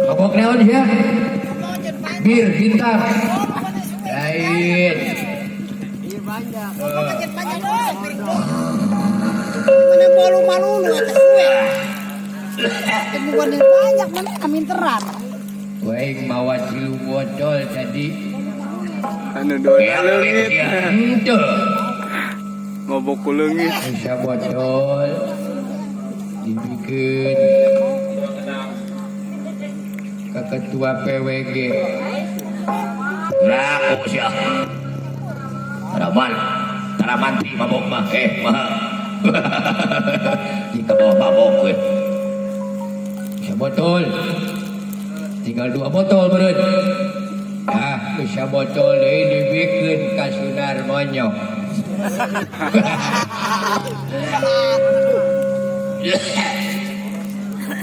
Mabok naon ya? Bir bintang. Lain. Mana malu-malu lu atas gue. Temuan yang banyak mana amin teran. Waing mawa silu botol tadi. Anu doa leungit. Itu. Ngobok ku leungit. Bisa botol. Dibikin ke ketua PWG. Laku siya. Taraman. Taramantri mabok mah. Mah. Jika bawa mabok gue. Bisa botol. Tinggal 2 botol beren. Bisa botol ini bikin kasunar monyok.